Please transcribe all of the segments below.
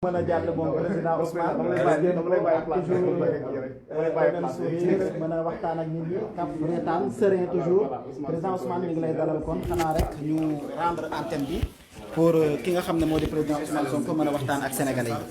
mën a jàll moom président Ousmane mën a waxtaan ak nit ñi kaf reetaan serein toujours président Ousmane mi ngi lay dalal kon xanaa rek ñu rendre antenne bi pour ki nga xam ne moo di président Ousmane Sonko mën a waxtaan ak sénégalais yi.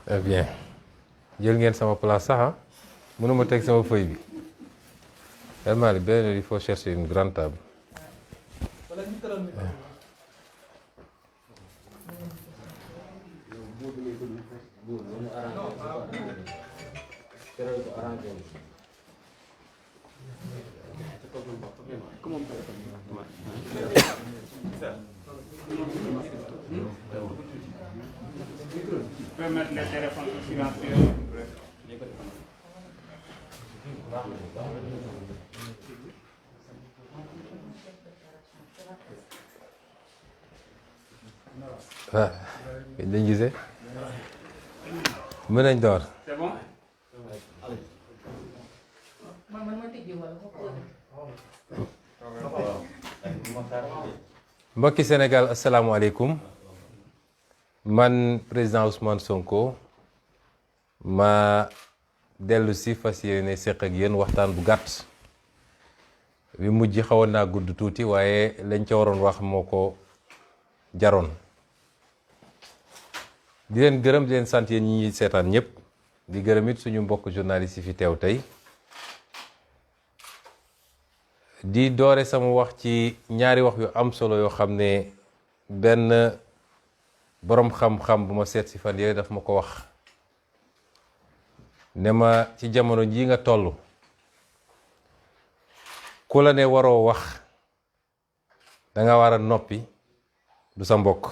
Eh bien jël ngeen sama place sax ah mënuma teg sama feuille bi vraiment benn il faut chercher une grande table. Je peux mettre les téléphones silencieux. waaw dañ gisee mën nañ door. C'est bon? mbokki Sénégal asalaamaaleykum man président Ousmane Sonko ma dellu si fas yéene seq ak yéen waxtaan bu gàtt bi mujj xawoon naa gudd tuuti waaye lañ ca waroon wax moo ko jaroon di leen gërëm di leen sant yéen ñi ñuy seetaan ñëpp di gërëm it suñu mbokk journaliste yi fi teew tey di doore sama wax ci ñaari wax yu am solo yoo xam ne benn boroom xam-xam bu ma seet si fan yooyu daf ma ko wax ne ma ci jamono ji nga toll ku la ne waroo wax danga war a noppi du sa mbokk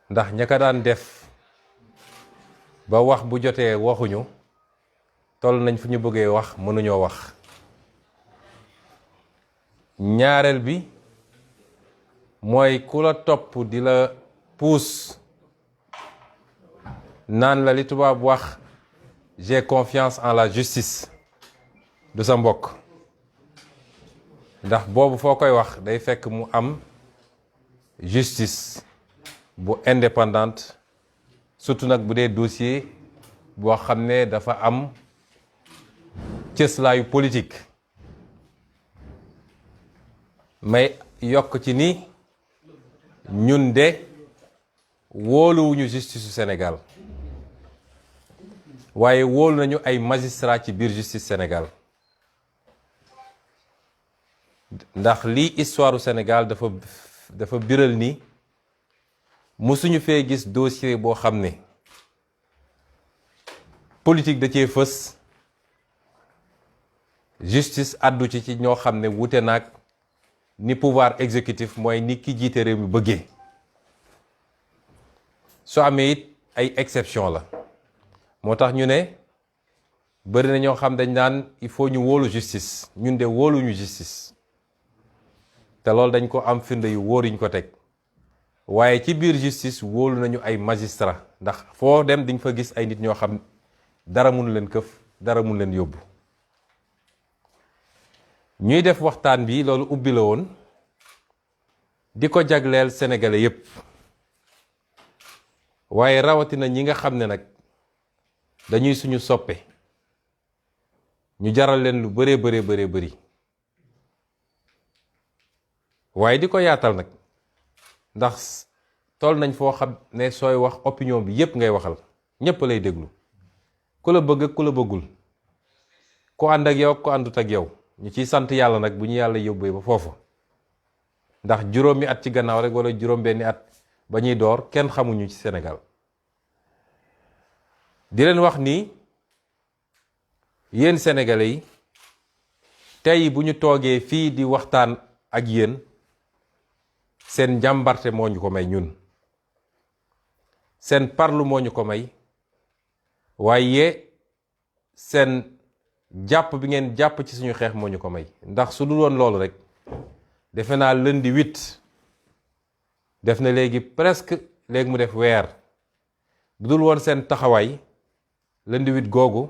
ndax ña ka daan def ba wax bu jotee waxuñu toll nañ fu ñu bëggee wax mënuñoo wax ñaareel bi mooy ku la topp di la puus naan la li tubaab wax j'ai confiance en la justice du sa mbokk ndax boobu foo koy wax day fekk mu am justice bu indépendante surtout nag bu dee dossier boo xam ne dafa am cëslaayu politique may yokk ci ni ñun de wóoluwuñu justice su Sénégal waaye wóolu nañu ay magistrat ci biir justice Sénégal ndax lii histoire u Sénégal dafa biral ni musuñu fee gis dossier boo xam ne politique da cee fës justice addu ci ñoo xam ne wute naag ni pouvoir exécutif mooy ni ki jiite réew mi bëggee soo amee it ay exception la moo tax ñu ne bëri na ñoo xam dañ naan il faut ñu wóolu justice ñun de wóoluñu justice te loolu dañ ko am firnde yu wóor yuñ ko teg waaye ci biir justice wóolu nañu ay magistrat ndax foo dem diñ fa gis ay nit ñoo xam dara mun leen këf dara mun leen yóbbu ñuy def waxtaan bi loolu ubbi la woon di ko jagleel sénégalais yépp waaye rawatina ñi nga xam ne nag dañuy suñu soppe ñu jaral leen lu bëree bëri waaye di ko yaatal nag ndax toll nañ foo xam ne sooy wax opinion bi yépp ngay waxal ñépp lay déglu ku la bëgg ku la bëggul ku ànd ak yow ku àndut ak yow ñu ciy sant yàlla nag bu ñu yàlla yóbbee ba foofu ndax juróomi at ci gannaaw rek wala juróom benni at ba ñuy door kenn xamuñu ci Sénégal di leen wax ni yéen sénégalais yi tey bu ñu toogee fii di waxtaan ak yéen seen njàmbarte moo ñu ko may ñun seen parlu moo ñu ko may waaye seen jàpp bi ngeen jàpp ci suñu xeex moo ñu ko may ndax su dul woon loolu rek defe naa lundi 8 def na léegi presque léegi mu def weer bu dul woon seen taxawaay lundi 8 googu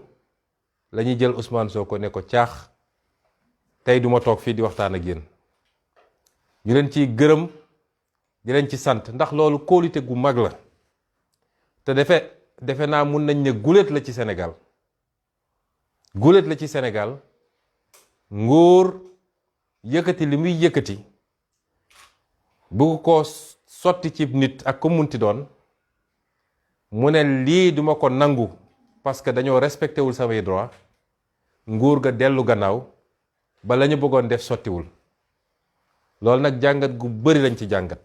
la ñuy jël Ousmane Sonko ne ko caax tey duma toog fii di waxtaan ak yéen ñu leen ciy gërëm di leen ci sant ndax loolu kóolute gu mag la te defe naa mun nañ ne guléet la ci Sénégal guléet la ci Sénégal nguur yëkkati li muy yëkkati bugg ko sotti ci nit ak ko munti doon mu ne lii duma ko nangu parce que dañoo respecté wul samay droit nguur ga dellu gannaaw ba la ñu bëggoon def sottiwul loolu nag jàngat gu bari lañ ci jàngat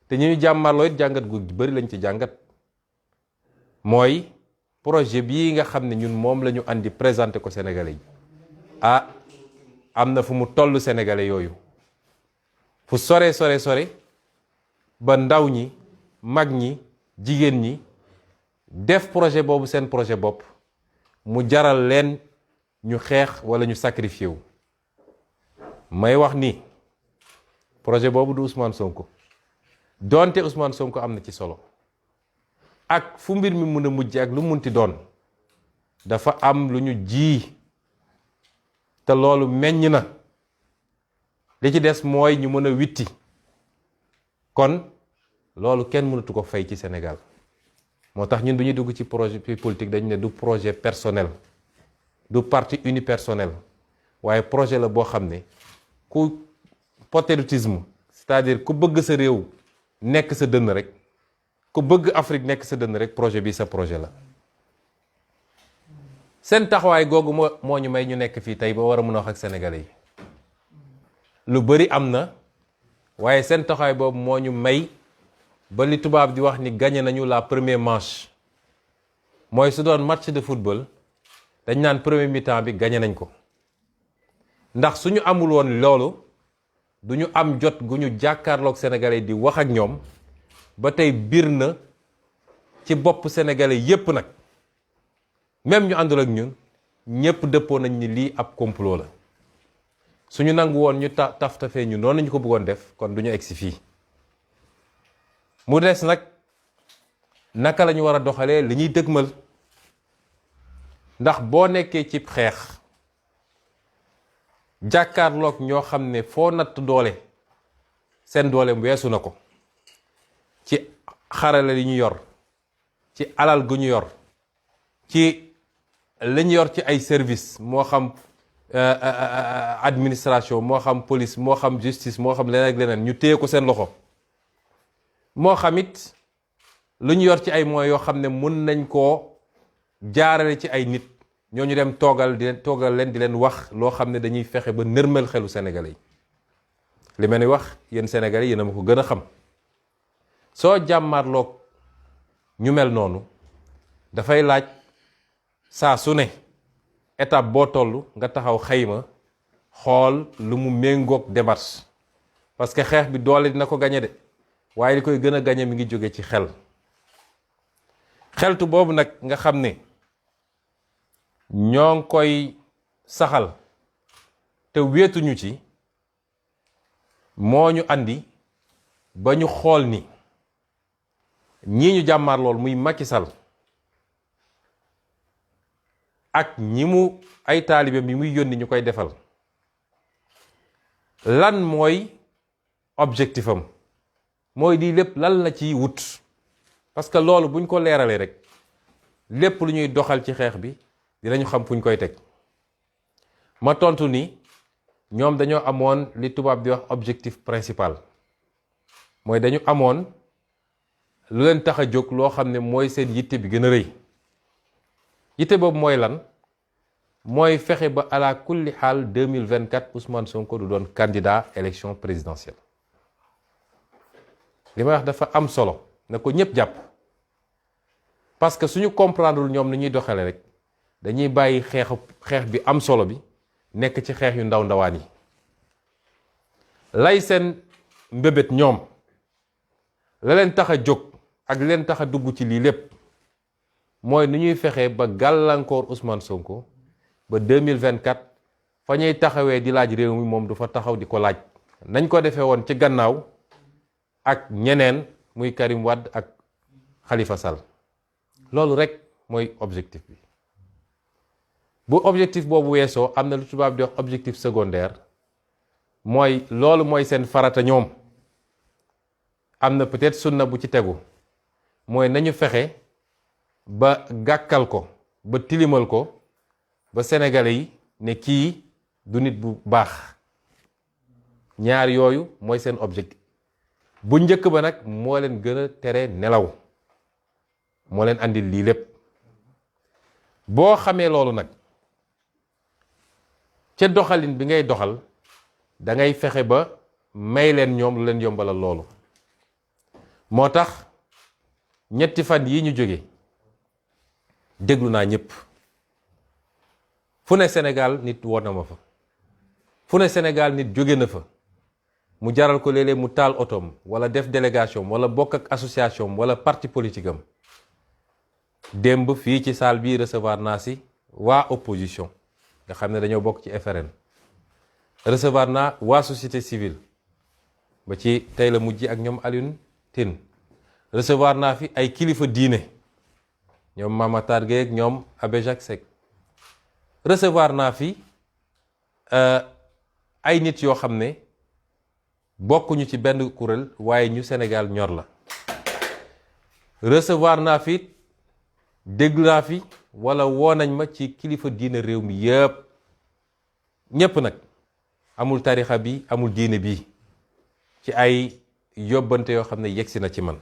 te ñu jàmmarloo it jàngat gu bari lañ ci jàngat mooy projet bii nga xam ne ñun moom la ñu andi présenté ko Sénégalais yi am na fu mu toll Sénégalais yooyu fu sore ba ndaw ñi mag ñi jigéen ñi def projet boobu seen projet bopp mu jaral leen ñu xeex wala ñu sacrifié wu may wax ni projet boobu du Ousmane Sonko donte Ousmane Sonko am na ci solo ak fu mbir mi mun a mujj ak lu munti doon dafa am lu ñu ji te loolu meññ na li ci des mooy ñu mën a witti kon loolu kenn mënatu ko fay ci Sénégal moo tax ñun bu ñuy dugg ci projet politique dañu ne du projet personnel du parti unipersonnel waaye projet la boo xam ne ku patriotisme c'est-à-dire ku bëgg sa réew nekk sa dënn rek ku bëgg Afrique nekk sa dënn rek projet bi sa projet la seen taxawaay googu moo ñu may ñu nekk fii tey ba war a mën a wax ak sénégalais yi lu bari am na waaye seen taxawaay boobu moo ñu may ba li tubaab di wax ni gagné nañu la première manche mooy su doon match de football dañ naan premier mi-temps bi gagné nañ ko ndax suñu amul woon loolu du ñu am jot gu ñu jàkkaarloog sénégalais di wax ak ñoom ba tey biir na ci bopp sénégalais yépp nag même ñu àndul ak ñun ñépp dëppoo nañ ni lii ab complot la suñu nangu woon ñu taf-tafee ñu noonu ñu ko bëggoon def kon du ñu egsi fii mu des nag naka la ñu war a doxalee li ñuy dëgmal ndax boo nekkee ci xeex jàkkaarloog ñoo xam ne foo natt doole seen doole weesu na ko ci xarala li ñu yor ci alal gu ñu yor ci li ñu yor ci ay service moo xam administration moo xam police moo xam justice moo xam leneen ak leneen ñu téye ko seen loxo moo xam it lu ñu yor ci ay moyens yoo xam ne mun nañ koo jaarale ci ay nit ñooñu dem toogal leen di leen wax loo xam ne dañuy fexe ba nërmel xelu sénégalais yi li ma ni wax yéen sénégalais yéen a ma ko gën a xam soo jàmmarloog ñu mel noonu dafay laaj saa su ne étape boo toll nga taxaw xayma xool lu mu méngoog démarche parce que xeex bi doole dina ko gañe de waaye li koy gën a gañe mi ngi jóge ci xeltu boobu nag nga xam ne ñoo ngi koy saxal te wéetuñu ci moo ñu andi ba ñu xool ni ñii ñu jàmmaar lool muy Macky Sall ak ñi mu ay taalibeem yi muy yónni ñu koy defal lan mooy objectif am mooy di lépp lan la ciy wut parce que loolu buñ ko leeralee rek lépp lu ñuy doxal ci xeex bi dinañu xam fuñ koy teg ma tontu ni ñoom dañoo amoon li tubaab di wax objectif principal mooy dañu amoon lu leen tax a jóg loo xam ne mooy seen yitte bi gën a rëy yitte boobu mooy lan mooy fexe ba ala kulli xaal 2024 Ousmane Sonko du doon candidat élection présidentielle li may wax dafa am solo na ko ñëpp jàpp parce que suñu comprendre ñoom ni ñuy doxale rek dañuy bàyyi xeex bi am solo bi nekk ci xeex yu ndaw ndawaan yi lay seen mbébét ñoom la leen tax a jóg ak leen tax a dugg ci lii lépp mooy ni ñuy fexe ba gàllankoor Ousmane Sonko ba 2024 fa ñuy taxawee di laaj réew mi moom du fa taxaw di ko laaj nañ ko defee woon ci gannaaw ak ñeneen muy Karim Wade ak Khalifa Sall loolu rek mooy objectif bi bu objectif boobu weesoo am na lu tubaab di wax objectif secondaire mooy loolu mooy seen farata ñoom am na peut-être sunna bu ci tegu mooy nañu fexe ba gàkkal ko ba tilimal ko ba sénégalais yi ne kii du nit bu baax ñaar yooyu mooy seen objectif bu njëkk ba nag moo leen gën a tere nelaw moo leen andil lii lépp boo xamee loolu nag ca doxalin bi ngay doxal da ngay fexe ba may leen ñoom lu leen yombalal loolu moo tax ñetti fan yi ñu jóge déglu naa ñëpp fu ne Sénégal nit woo na ma fa fu ne Sénégal nit jóge na fa mu jaral ko léeg-léeg mu taal otoom wala def délégation wala bokk ak association wala parti politique am démb fii ci salle bi recevoir naa si waa opposition nga xam ne dañoo bokk ci FRN recevoir naa waa société civile ba ci tey la mujj ak ñoom Alioune Tine recevoir naa fi ay kilifa diine ñoom Mame Matar Gueye ak ñoom Abbé Jacques Seck recevoir naa fi ay nit yoo xam ne bokkuñu ci benn kuréel waaye ñu Sénégal ñor la recevoir naa fi déglu naa fi wala woo nañ ma ci kilifa diine réew mi yëpp ñépp nag amul tarixa bi amul diine bi ci ay yóbbante yoo xam ne yegsi na ci man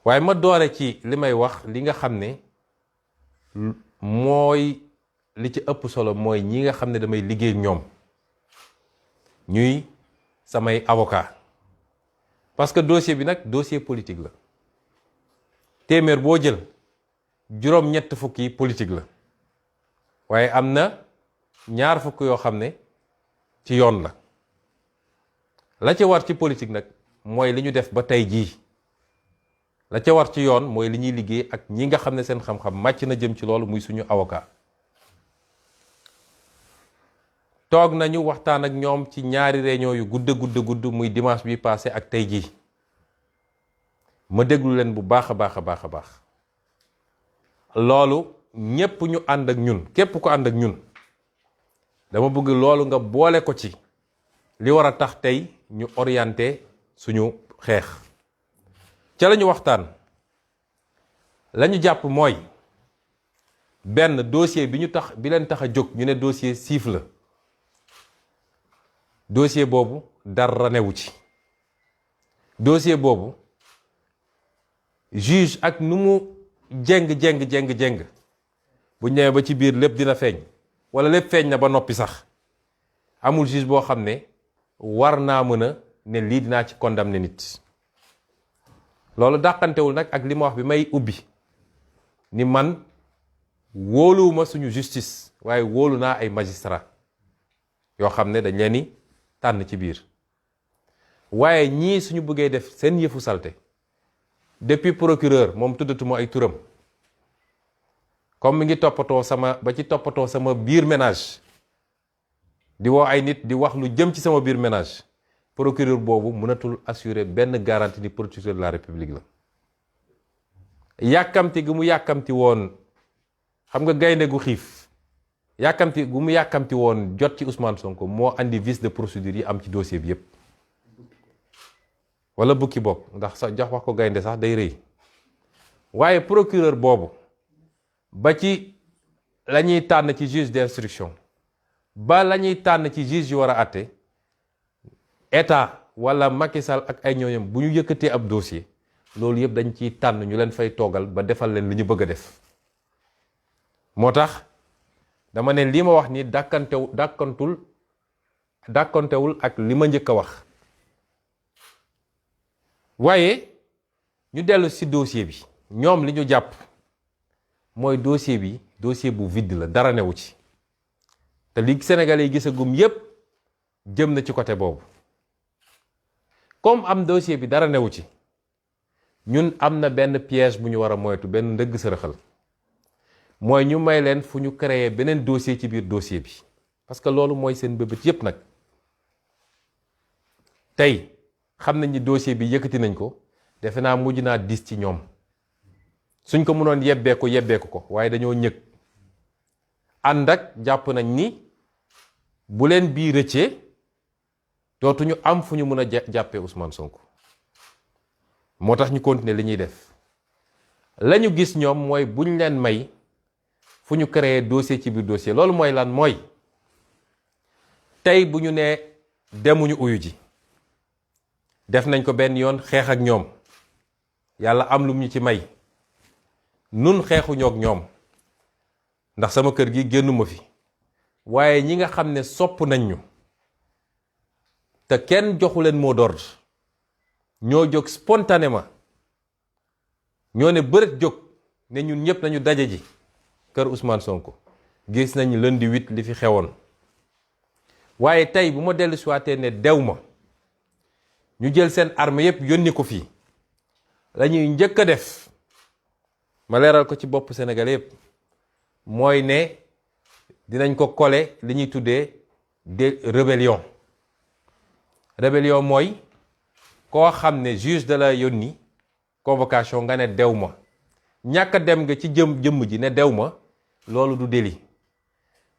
waaye ma doore ci li may wax li nga xam ne mooy li ci ëpp solo mooy ñi nga xam ne damay liggéey ñoom ñuy samay avocat parce que dossier bi nag dossier politique la téeméer boo jël juróom-ñett fukk yi politique la waaye am na ñaar fukk yoo xam ne ci yoon la ca war ci politique nag mooy li ñu def ba tey jii la ca war ci yoon mooy li ñuy liggéey ak ñi nga xam ne seen xam-xam màcc na jëm ci loolu muy suñu avocat toog nañu waxtaan ak ñoom ci ñaari réunion yu gudd muy dimanche bi passé ak tey jii ma déglu leen bu baax a baax loolu ñépp ñu ànd ak ñun képp ko ànd ak ñun dama bëgg loolu nga boole ko ci li war a tax tey ñu orienté suñu xeex ca lañu waxtaan lañu jàpp mooy benn dossier bi leen tax a jóg ñu ne dossier siif la dossier boobu dara newu ci dossier boobu juge ak nu mu jeng bu ñëwee ba ci biir lépp dina feeñ wala lépp feeñ na ba noppi sax amul juge boo xam ne war naa mën a ne lii dinaa ci condamner nit loolu dàqantewul nag ak li ma wax bi may ubbi ni man wóoluwuma suñu justice waaye wóolu naa ay magistrat yoo xam ne dañ leen ni tànn ci biir waaye ñii suñu bëggee def seen yëfu salte depuis procureur moom tuddatuma ay turam comme mi ngi toppatoo sama biir ménage di woo ay nit di wax lu jëm ci sama biir ménage procureur boobu mënatul assurer benn garantie ni procureur de la république la yàkkamti gu mu yàkkamti woon xam nga gaynde gu xiif yàkkamti gu mu yàkkamti woon jot ci Ousmane Sonko moo andi vice de procédure yi am ci dossier bi yépp wala bukki bokk ndax sax jox wax ko gaynde sax day rëy waaye procureur boobu ba ci la ñuy tànn ci juge d'instruction ba la ñuy tànn ci juge yu war a àtte état wala Macky Sall ak ay ñooñam bu ñu yëkkatee ab dossier loolu yëpp dañ ciy tànn ñu leen fay toogal ba defal leen li ñu bëgg a def. moo tax dama ne lii ma wax ni dàkkantewul ak li ma njëkk a wax. waaye ñu dellu ci dossier bi ñoom li ñu jàpp mooy dossier bi dossier bu vide la, dara newu ci. te li Sénégalais yi gisagum yépp jëm na ci côté boobu. comme am dossier bi dara newu ci, ñun am na benn piège bu ñu war a moytu, benn ndëgg sërëxal. mooy ñu may leen fu ñu créer beneen dossier ci biir dossier bi. parce que loolu mooy seen bëbët yépp nag. tey xam nañ ni dossier bi yëkkati nañ ko, defe naa mujj naa diis ci ñoom. suñ ko mënoon yebbeeku ko waaye dañoo ñëg. ànd ak jàpp nañ ni bu leen bii rëccee dootuñu am fu ñu mën a jàppee Ousmane Sonko. moo tax ñu continuer li ñuy def. lañu gis ñoom mooy buñ leen may fu ñu créer dossier ci biir dossier. loolu mooy lan? mooy tey bu ñu nee demuñu uyu ji, def nañ ko benn yoon xeex ak ñoom, yàlla am lu ñu ci may, nun xeexuñoo ak ñoom ndax sama kër gi génnuma fi, waaye ñi nga xam ne sopp nañ ñu te kenn joxu leen mot d'ordre ñoo jóg spontanément, ñoo ne bërët jóg ne ñun ñëpp nañu daje ji kër Ousmane Sonko. gis nañ lundi 8 li fi xewoon. waaye tey bu ma dellu siwaatee ne dew ma, ñu jël seen arme yépp yónni ko fii, la ñuy njëkk a def, ma leeral ko ci bopp Sénégal yépp, mooy ne dinañ ko coller li ñuy tuddee de rébellion. Rébellion mooy koo xam ne juge de la yónni convocation nga ne dew ma, ñàkk a dem nga ci jëmm ji ne dew ma, loolu du délit.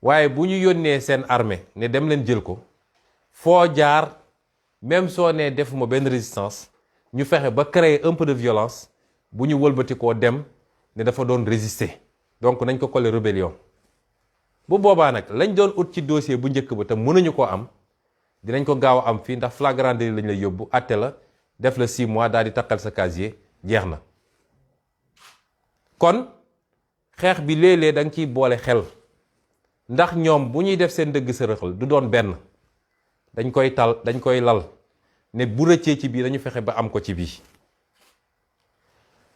waaye bu ñu yónnee seen armée ne dem leen jël ko, foo jaar même soo nee defuma benn résistance, ñu fexe ba créer un peu de violence, bu ñu wëlbati koo dem ne dafa doon résister. donc nañ ko coller rébellion. bu boobaa nag lañ doon ut ci dossier bu njëkk ba te mënuñu koo am, dinañ ko gaaw a am fii ndax flagrant délit lañ lay yóbbu, àtte la, def la 6 mois daal di takkal sa casier, jeex na. kon xeex bi léeg-léeg da nga ciy boole xel, ndax ñoom bu ñuy def seen dëgg sërëxal du doon benn, dañ koy lal ne bu rëccee ci bii dañu fexe ba am ko ci bii.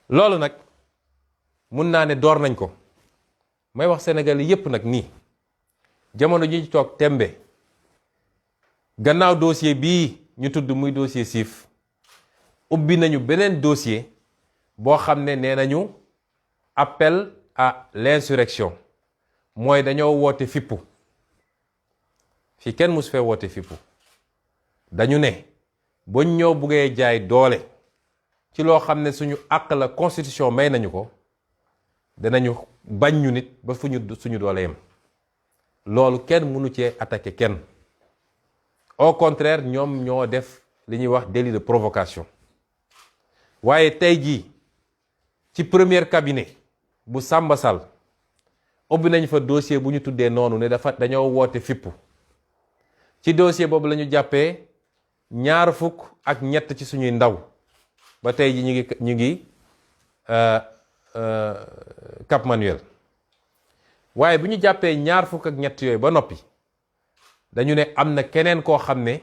loolu nag mun naa ne door nañ ko. may wax Sénégal yépp nag nii, jamono ji ñu toog tembe, gannaaw dossier bii ñu tudd muy dossier Siff, ubbi nañu beneen dossier boo xam ne nee nañu appel à l'insurrection. mooy dañoo woote fippu. fii kenn mus fee woote fippu. dañu ne buñ ñoo buggee jaay doole ci loo xam ne suñu àq la, constitution may nañu ko, danañu bañ ñu nit ba suñu doole yem. loolu kenn mënu cee attaquer kenn. au contraire, ñoom ñoo def li ñuy wax délit de provocation. waaye tey jii ci premier cabinet bu Samba Sall ubbi nañ fa dossier bu ñu tuddee noonu ne dañoo woote fippu. ci dossier boobu la ñu jàppee 23 ci suñuy ndaw ba tey ji ñu ngi Cap Manuel. waaye bu ñu jàppee 23 yooyu ba noppi, dañu ne am na keneen koo xam ne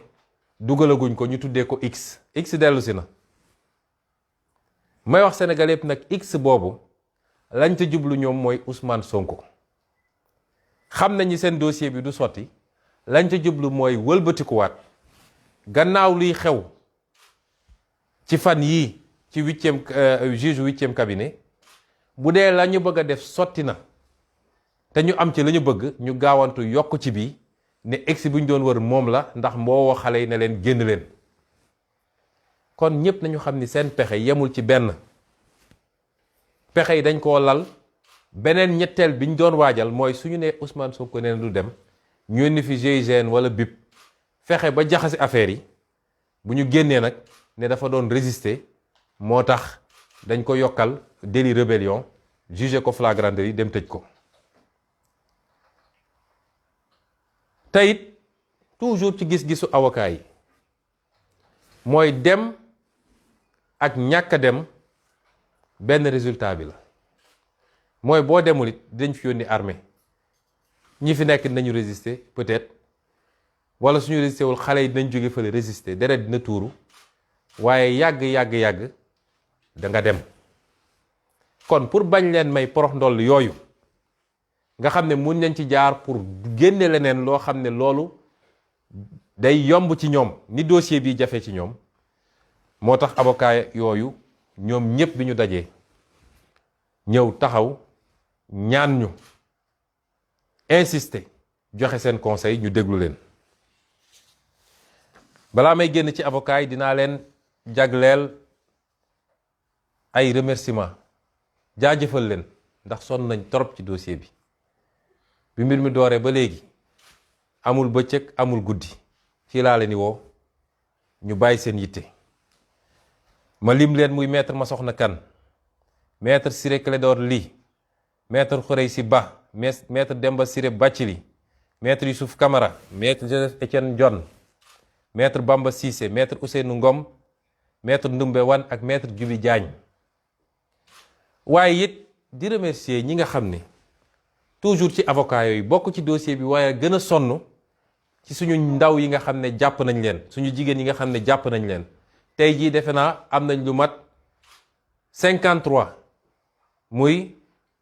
dugalaguñ ko, ñu tuddee ko X dellu si na. may wax Sénégal yépp nag X boobu lañ ca jublu ñoom mooy Ousmane Sonko. xam nañu seen dossier bi du sotti, lañ ca jublu mooy wëlbatikuwaat gannaaw luy xew ci fan yii ci juge 8e cabinet. bu dee la ñu bëgg a def sotti na te ñu am ci la ñu bëgg, ñu gaawantu yokk ci bii ne X bu ñu doon wër moom la, ndax moo woo xale yi ne leen génn leen. kon ñépp nañu xam ni seen pexe yemul ci benn. pexe yi dañ koo lal. beneen ñetteel bi ñu doon waajal mooy suñu ne Ousmane Sonko nee na du dem, ñu yónni fi GIGN wala BIP, fexe ba jaxase affaire yi. bu ñu génnee nag ne dafa doon résister, moo tax dañ ko yokkal délit rébellion, jugé ko flagrant délit, dem tëj ko. teyit toujours ci gis-gisu avocat yi, mooy dem ak ñàkk a dem benn résultat bi la mooy boo demul it dañ fi yónni armée ñi fi nekk dinañu résister peut-être wala suñu résister wul xale yi dinañ jóge fële résister deret dina tuuru waaye yàgg da nga dem. kon pour bañ leen may porox ndoll yooyu nga xam ne mun nañ ci jaar pour génne leneen loo xam ne loolu day yomb ci ñoom ni dossier bi jafe ci ñoom moo tax avocat yooyu ñoom ñépp bi ñu dajee ñëw taxaw ñaan ñu insister joxe seen conseil ñu déglu leen. balaa may génn ci avocat yi dinaa leen jagleel ay remerciement jaajëfal leen ndax sonn nañ torop ci dossier bi mbir mi dooree ba léegi amul bëccëg amul guddi fii laa leen di woo ñu bàyyi seen yitte ma lim leen muy maître Massokhna Kane maître Ciré Clédor Ly maître Khoureychi Ba maître Demba Ciré Bathily maître Youssouf Camara maître Joseph Étienne Dione maître Bamba Cissé maître Ousseynou Ngom maître Ndoumbé Wane ak maître Djibi Diagne waaye it di remercier ñi nga xam ne toujours ci avocat yooyu bokk ci dossier bi waaye gën a sonn ci suñu ndaw yi nga xam ne jàpp nañ leen suñu jigéen yi nga xam ne jàpp nañ leen tey jii defe naa am nañ lu mat 53 muy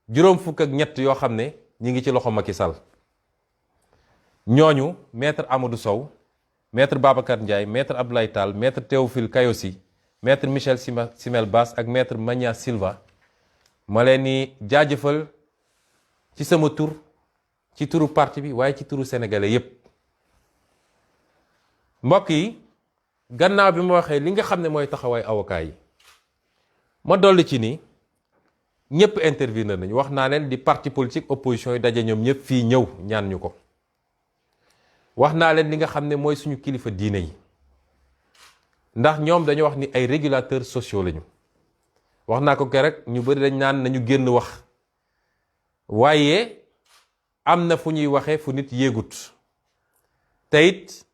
juróom fukk ak ñett yoo xam ne ñi ngi ci loxo Macky Sall ñooñu maître Amadou Sow maître Babacar Ndiaye maître Abdoulaye Tall maître Théophile Kayosi maître Michel Simel Bass ak maître Magna Silva ma leen ni jaajëfal ci sama tur ci turu parti bi waaye ci turu sénégalais yépp mbokk yi gannaaw bi ma waxee li nga xam ne mooy taxawaay avocat yi ma dolli ci ni ñëpp intervenir nañu wax naa leen di parti politique opposition yi daje ñoom ñëpp fii ñëw ñaan ñu ko wax naa leen li nga xam ne mooy suñu kilifa diine yi ndax ñoom dañu wax ni ay régulateurs sociaux lañu wax naa ko keroog ñu bari dañ naan nañu génn wax waaye am na fu ñuy waxee fu nit yéegut te it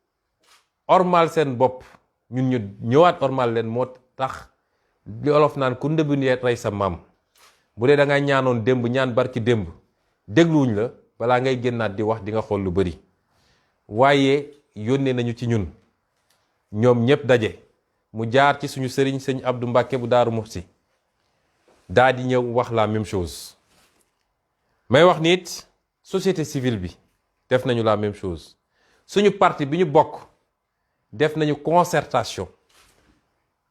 ormal seen bopp ñun ñu ñëwaat ormal leen moo tax li olof naan ku ndëbb ni rey sa maam bu dee da nga ñaanoon démb ñaan barki démb dégluwuñ la balaa ngay génnaat di wax di nga xool lu bari waaye yónnee nañu ci ñun ñoom ñépp daje mu jaar ci suñu sëriñ sëñ Abdou Mbàkke bu Daaru Muxti daa di ñëw wax la même chose may wax nit société civile bi def nañu la même chose suñu parti bi ñu bokk def nañu concertation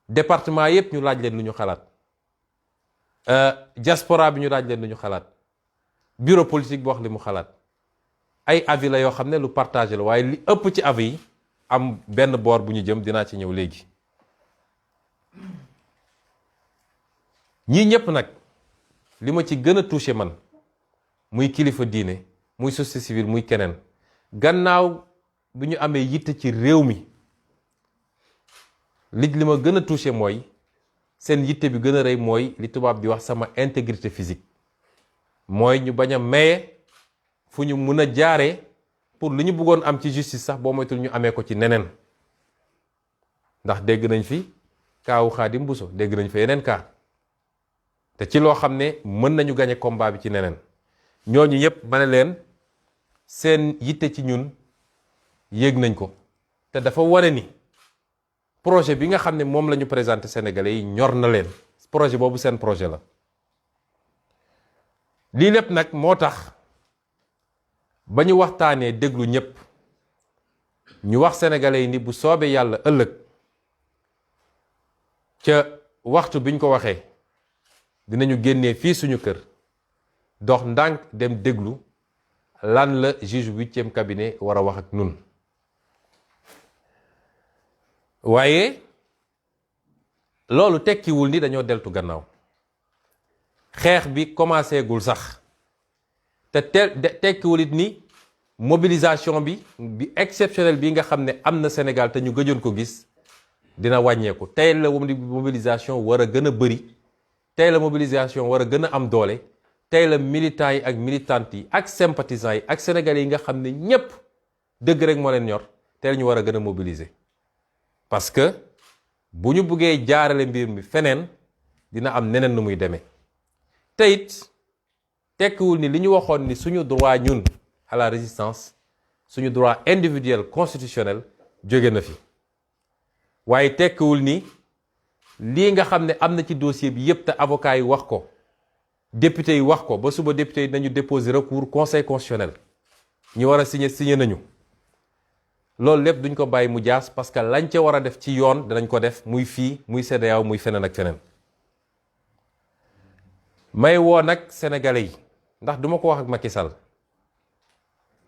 département yépp ñu laaj leen lu ñu xalaat diaspora bi ñu laaj leen lu ñu xalaat bureau politique bi wax li mu xalaat ay avis la yoo xam ne lu partagé la waaye li ëpp ci avis yi am benn boor bu ñu jëm dinaa ci ñëw léegi ñii ñépp nag li ma ci gën a touché man muy kilifa diine muy société civile muy keneen gannaaw bi ñu amee yitte ci réew mi li ma gën a touché mooy seen yitte bi gën a rëy mooy li tubaab di wax sama intégrité physique mooy ñu bañ a maye fu ñu mun a jaaree pour li ñu bëggoon am ci justice sax boo moytul ñu amee ko ci neneen ndax dégg nañ fi kaawu Xaadim Buso dégg nañ fa yeneen kaa te ci loo xam ne mën nañu gañe combat bi ci neneen ñooñu ñëpp ma ne leen seen yitte ci ñun yéeg nañ ko te dafa wane ni projet bi nga xam ne moom la ñu présenté Sénégalais yi ñor na leen projet boobu seen projet la lii lépp nag moo tax ba ñu waxtaanee déglu ñépp ñu wax Sénégalais yi ni bu soobee yàlla ëllëg ca waxtu biñ ko waxee dinañu génnee fii suñu kër dox ndànk dem déglu lan la juge 8e cabinet war a wax ak nun waaye loolu tekkiwul ni dañoo deltu gannaaw xeex bi commencé gul sax te tekkiwul it ni mobilisation bi exceptionnelle bi nga xam ne am na Sénégal te ñu gëjoon ko gis dina wàññeeku tey la mobilisation war a gën a bëri tey la mobilisation war a gën a am doole tey la militants yi ak militantes yi ak sympathisants yi ak sénégalais yi nga xam ne ñépp dëgg rek moo leen ñor tey la ñu war a gën a mobiliser parce que bu ñu buggee jaarale mbir mi feneen dina am neneen nu muy demee te it tekkiwul ni li ñu waxoon ni suñu droit ñun à la résistance suñu droit individuel constitutionnel jóge na fi waaye tekkiwul ni lii nga xam ne am na ci dossier bi yépp te avocat yi wax ko député yi wax ko ba suba député yi nañu déposer recours conseil constitutionnel ñu war a signé nañu loolu lépp duñ ko bàyyi mu jaas parce que lañ ca war a def ci yoon danañ ko def muy fii muy CEDEAO muy feneen ak feneen may woo nag sénégalais yi ndax duma ko wax ak Macky Sall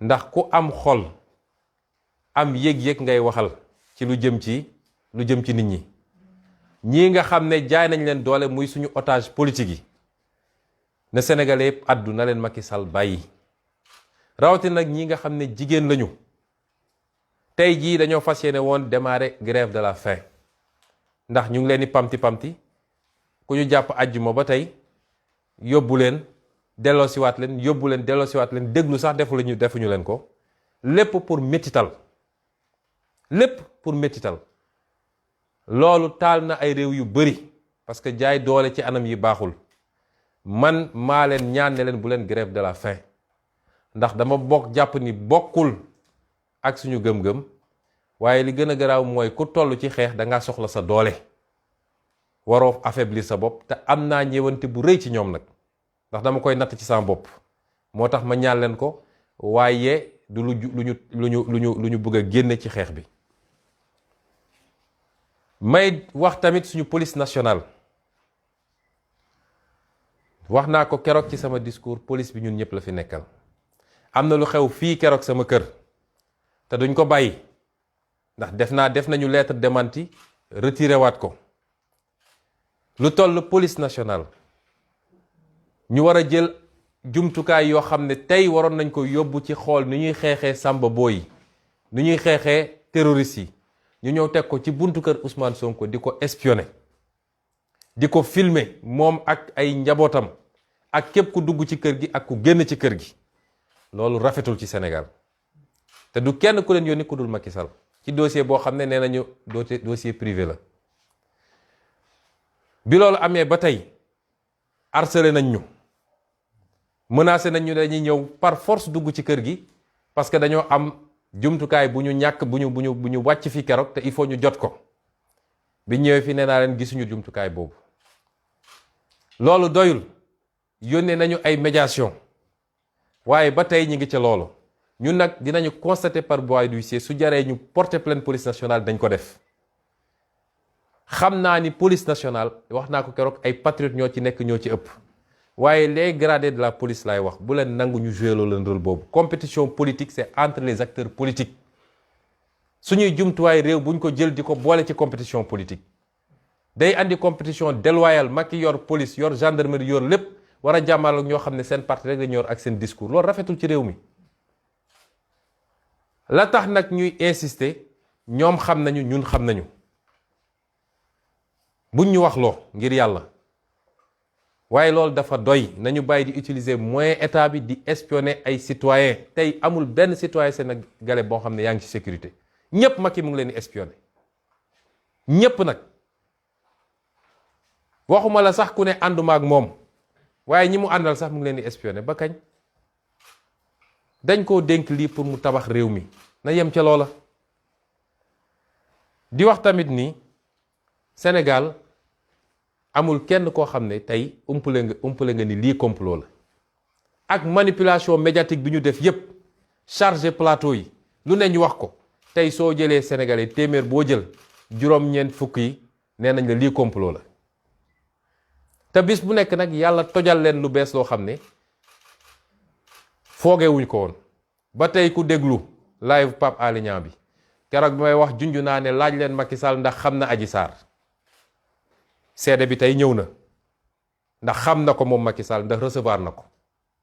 ndax ku am xol am yëg-yëg ngay waxal ci lu jëm ci nit ñi ñii nga xam ne jaay nañ leen doole muy suñu otage politique yi ne sénégalais yëpp addu na leen Macky Sall bàyyi rawatina nag ñii nga xam ne jigéen lañu tey jii dañoo fas yéene woon démarrer grève de la faim ndax ñu ngi leen di pamti ku ñu jàpp àjjuma ba tey yóbbu leen delloosiwaat leen déglu sax defuñu leen ko lépp pour métital loolu taal na ay réew yu bari parce que jaay doole ci anam yi baaxul man maa leen ñaan ne leen bu leen grève de la faim ndax dama jàpp ni bokkul ak suñu gëm-gëm waaye li gën a garaaw mooy ku toll ci xeex dangaa soxla sa doole waroo affaiblir sa bopp te am naa ñëwante bu rëy ci ñoom nag ndax dama koy natt ci sama bopp moo tax ma ñaan leen ko waaye du lu ñu bëgg a génne ci xeex bi may wax tamit suñu police nationale wax naa ko keroog ci sama discours police bi ñun ñëpp la fi nekkal am na lu xew fii keroog sama kër te duñ ko bàyyi ndax def nañu lettre démenti retiré waat ko lu toll police nationale ñu war a jël jumtukaay yoo xam ne tey waroon nañ ko yóbbu ci xool ni ñuy xeexee Samba Boy ni ñuy xeexee terroristes yi ñu ñëw teg ko ci buntu kër Ousmane Sonko di ko espionner di ko filmer moom ak ay njabootam ak képp ku dugg ci kër gi ak ku génn ci kër gi loolu rafetul ci Sénégal te du kenn ku leen yónni ku dul Macky Sall ci dossier boo xam ne nee nañu dossier privé la bi loolu amee ba tey harcelé nañ ñu menacé nañ ñu dañuy ñëw par force dugg ci kër gi parce que dañoo am jumtukaay bu ñu ñàkk bu ñu wàcc fi keroog te il faut ñu jot ko bi ñëwee fi nee naa leen gisuñu jumtukaay boobu loolu doyul yónnee nañu ay médiation waaye ba tey ñi ngi ca loolu ñun nag dinañu constater par voie d'huissier su jaree ñu porter plainte police nationale dañ ko def xam naa ni police nationale wax naa ko keroog ay patriotes ñoo ci nekk ñoo ci ëpp waaye les gradés de la police laay wax bu leen nangu ñu jouer loolu leen rôle boobu compétition politique c'est entre les acteurs politiques suñuy jumtuwaay réew buñ ko jël di ko boole ci compétition politique day andi compétition déloyale Macky yor police yor gendarmerie yor lépp war a jàmmal ak ñoo xam ne seen parti rek dañu yor ak seen discours loolu rafetul ci réew mi la tax nag ñuy insister ñoom xam nañu ñun xam nañu buñ ñu wax loo ngir yàlla waaye loolu dafa doy nañu bàyyi di utiliser moyen état bi di espionner ay citoyens tey amul benn citoyen sénégalais boo xam ne yaa ngi ci sécurité ñépp Macky mu ngi leen di espionner ñépp nag waxuma la sax ku ne ànduma ak moom waaye ñi mu àndal sax mu ngi leen di espionner ba kañ dañ koo dénk lii pour mu tabax réew mi na yem ca loola di wax tamit ni Sénégal amul kenn koo xam ne tey umpale nga ni lii complot la ak manipulation médiatique bi ñu def yépp chargé plateau yi lu ne ñu wax ko tey soo jëlee sénégalais téeméer boo jël juróom-ñeent fukk yi nee nañ la lii complot la te bis bu nekk nag yàlla tojal leen lu bees loo xam ne foogewuñ ko woon ba tey ku déglu live Pape Alé Niang bi keroog bi may wax junj naa ne laaj leen Macky Sall ndax xam na Adji Sarr seede bi tey ñëw na ndax xam na ko moom Macky Sall ndax recevoir na ko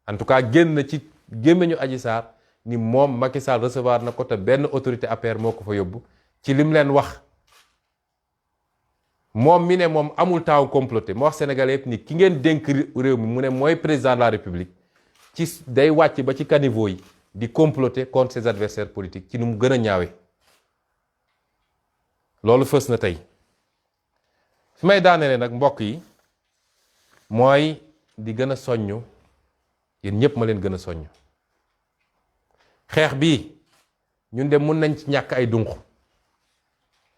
en tout cas génn na ci gémmiñu Adji Sarr ni moom Macky Sall recevoir na ko te benn autorité APR moo ko fa yóbbu ci lim leen wax moom mi ne moom amul taaw comploté ma wax sénégalais yëpp ni ki ngeen dénk réew mi mu ne mooy président de la république ci day wàcc ba ci caniveau yi di comploter contre ses adversaires politiques ci nu mu gën a ñaawe loolu fës na tey fi may daanelee nag mbokk yi mooy di gën a soññu yéen ñëpp ma leen gën a soññ xeex bi ñun de mun nañ ci ñàkk ay dunq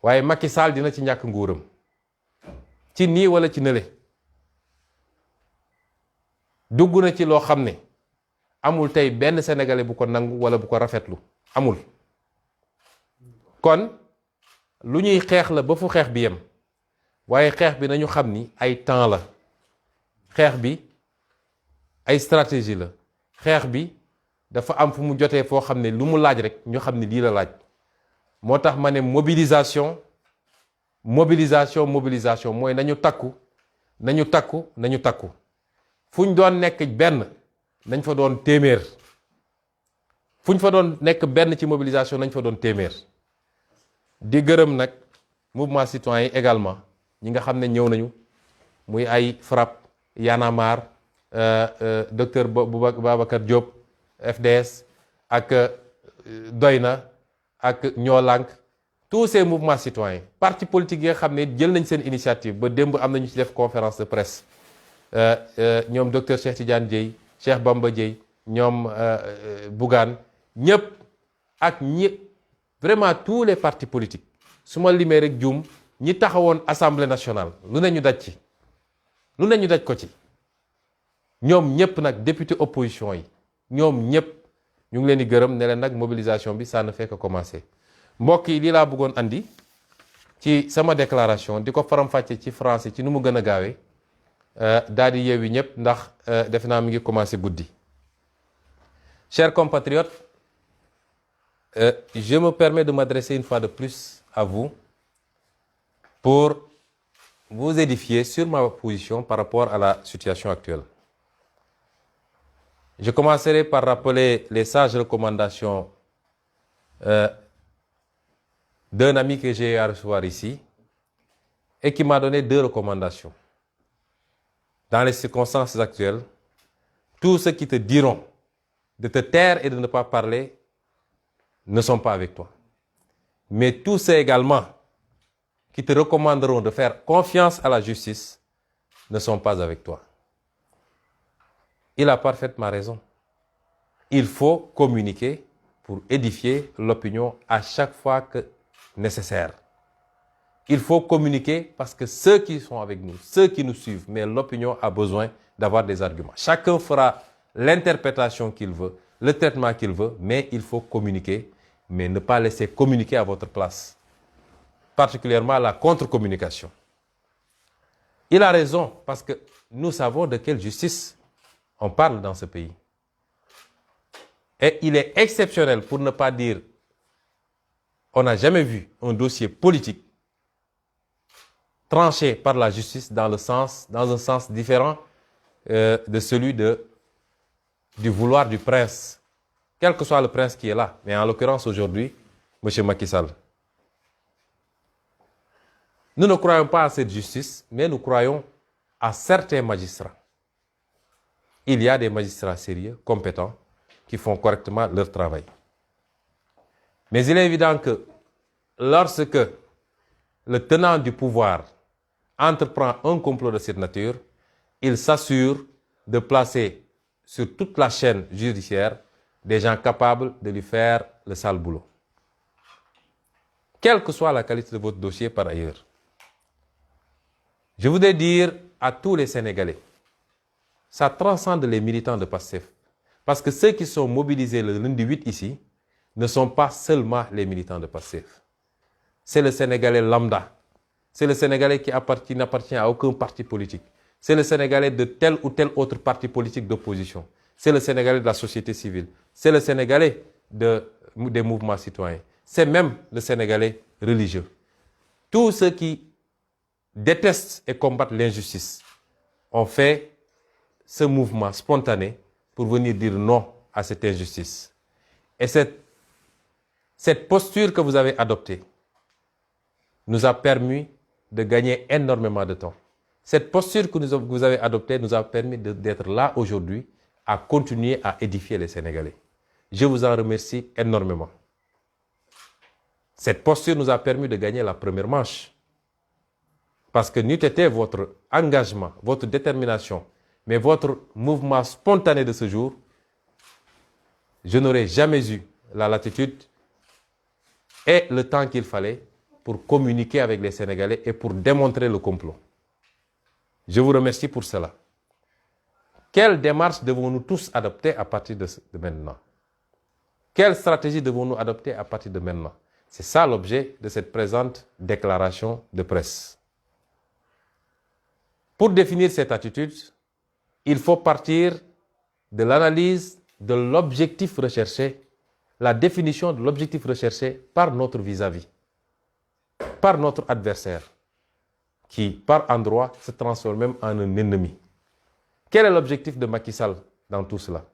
waaye Macky Sall dina ci ñàkk nguuram ci nii wala ci nële dugg na ci loo xam ne amul tey benn sénégalais bu ko nangu wala bu ko rafetlu amul kon lu ñuy xeex la ba fu xeex bi yem waaye xeex bi nañu xam ni ay temps la xeex bi ay stratégie la xeex bi dafa am fu mu jotee foo xam ne lu mu laaj rek ñu xam ne lii la laaj moo tax ma ne mobilisation mooy nañu takku fu ñu doon nekk benn nañ fa doon téeméer fu ñu fa doon nekk benn ci mobilisation nañ fa doon téeméer di gërëm nag mouvement citoyen yi également ñi nga xam ne ñëw nañu muy ay FRAPP Y'en a marre docteur Babacar Diop FDS ak Doyna ak Ñoo Lank tous ces mouvements citoyens parti politique yi nga xam ne jël nañ seen initiative ba démb am nañu ci def conférence de presse ñoom docteur Cheikh Tidiane Dièye Cheikh Bamba Dièye ñoom Bougane ñëpp ak ñi vraiment tous les partis politiques su ma limee rek juum ñi taxawoon assemblée nationale lu ne ñu daj ko ci ñoom ñëpp nag député opposition yi ñoom ñëpp ñu ngi leen di gërëm ne leen nag mobilisation bi ça ne fait que commencer mbokk yi lii laa bëggoon andi ci sama déclaration di ko faram-fàcce ci français ci nu mu gën a gaawee daal di yeewi ñëpp ndax defe naa mi ngi commencé guddi. Chers compatriotes, je me permets de m'adresser une fois de plus à vous pour vous édifier sur ma position par rapport à la situation actuelle. Je commencerai par rappeler les sages recommandations d'un ami que j'ai eu à recevoir ici et qui m'a donné 2 recommandations. Dans les circonstances actuelles, tous ceux qui te diront de te taire et de ne pas parler ne sont pas avec toi. Mais tous ceux également qui te recommanderont de faire confiance à la justice ne sont pas avec toi. Il a parfaitement raison. Il faut communiquer pour édifier l'opinion à chaque fois que nécessaire. Il faut communiquer parce que ceux qui sont avec nous, ceux qui nous suivent, mais l'opinion a besoin d'avoir des arguments. Chacun fera l'interprétation qu'il veut, le traitement qu'il veut, mais il faut communiquer, mais ne pas laisser communiquer à votre place. Particulièrement la contre-communication. Il a raison parce que nous savons de quelle justice on parle dans ce pays. Et il est exceptionnel, pour ne pas dire, on n'a jamais vu un dossier politique tranché par la justice dans un sens différent de celui du vouloir du prince, quel que soit le prince qui est là, mais en l'occurrence aujourd'hui, M. Macky Sall. Nous ne croyons pas à cette justice, mais nous croyons à certains magistrats. Il y a des magistrats sérieux, compétents, qui font correctement leur travail. Mais il est évident que lorsque le tenant du pouvoir entreprend un complot de cette nature, il s'assure de placer sur toute la chaîne judiciaire des gens capables de lui faire le sale boulot. Quelle que soit la qualité de votre dossier par ailleurs. Je voudrais dire à tous les Sénégalais, ça transcende les militants de PASTEF. Parce que ceux qui sont mobilisés le lundi 8 ici ne sont pas seulement les militants de PASTEF. C'est le Sénégalais lambda. C'est le Sénégalais qui n'appartient à aucun parti politique. C'est le Sénégalais de tel ou tel autre parti politique d'opposition. C'est le Sénégalais de la société civile. C'est le Sénégalais des mouvements citoyens. C'est même le Sénégalais religieux. Tous ceux qui détestent et combattent l'injustice ont fait ce mouvement spontané pour venir dire non à cette injustice. Et cette posture que vous avez adoptée nous a permis de gagner énormément de temps. Cette posture que vous avez adoptée nous a permis d'être là aujourd'hui à continuer à édifier les Sénégalais. Je vous en remercie énormément. Cette posture nous a permis de gagner la première manche. parce que n'eût été votre engagement, votre détermination, mais votre mouvement spontané de ce jour, je n'aurais jamais eu la latitude et le temps qu'il fallait pour communiquer avec les Sénégalais et pour démontrer le complot. Je vous remercie pour cela. Quelle démarche devons-nous tous adopter à partir de maintenant? Quelle stratégie devons-nous adopter à partir de maintenant? C'est ça l'objet de cette présente déclaration de presse. Pour définir cette attitude, il faut partir de l'analyse de l'objectif recherché, la définition de l'objectif recherché par notre vis-à-vis, par notre adversaire, qui, par endroits, se transforme même en un ennemi. Quel est l'objectif de Macky Sall dans tout cela?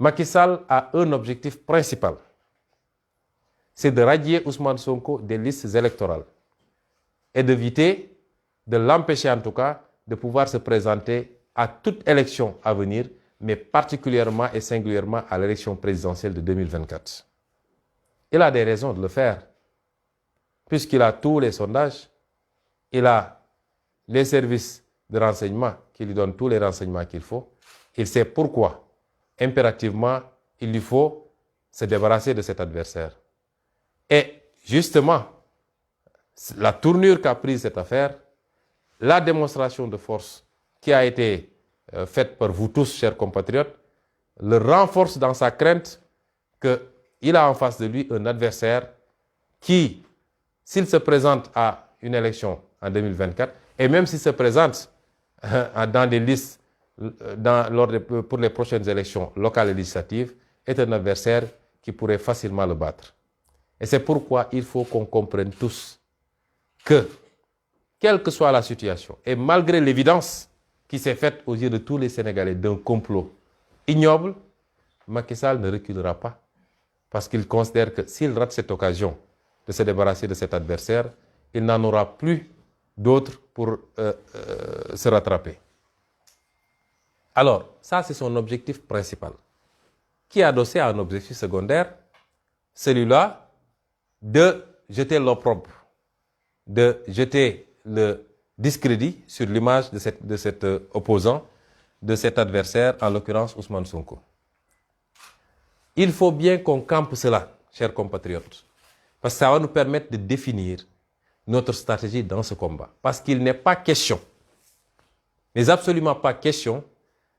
Macky Sall a un objectif principal, c'est de radier Ousmane Sonko des listes électorales et d'éviter, de l'empêcher en tout cas, de pouvoir se présenter à toute élection à venir, mais particulièrement et singulièrement à l'élection présidentielle de 2024. Il a des raisons de le faire, puisqu'il a tous les sondages, il a les services de renseignement qui lui donnent tous les renseignements qu'il faut. Il sait pourquoi, impérativement, il lui faut se débarrasser de cet adversaire. Et justement, la tournure qu'a prise cette affaire, la démonstration de force qui a été faite par vous tous, chers compatriotes, le renforce dans sa crainte qu'il a en face de lui un adversaire qui, s'il se présente à une élection en 2024, et même s'il se présente dans des listes pour les prochaines élections locales et législatives, est un adversaire qui pourrait facilement le battre. Et c'est pourquoi il faut qu'on comprenne tous que, quelle que soit la situation, et malgré l'évidence qui s'est faite aux yeux de tous les Sénégalais d'un complot ignoble, Macky Sall ne reculera pas. Parce qu'il considère que s'il rate cette occasion de se débarrasser de cet adversaire, il n'en aura plus d'autres pour se rattraper. Alors, ça c'est son objectif principal, qui est adossé à un objectif secondaire, celui-là de jeter l'opprobre, de jeter le discrédit sur l'image de cet opposant, de cet adversaire, en l'occurrence Ousmane Sonko. Il faut bien qu'on campe cela, chers compatriotes, parce que ça va nous permettre de définir notre stratégie dans ce combat. Parce qu'il n'est pas question, mais absolument pas question,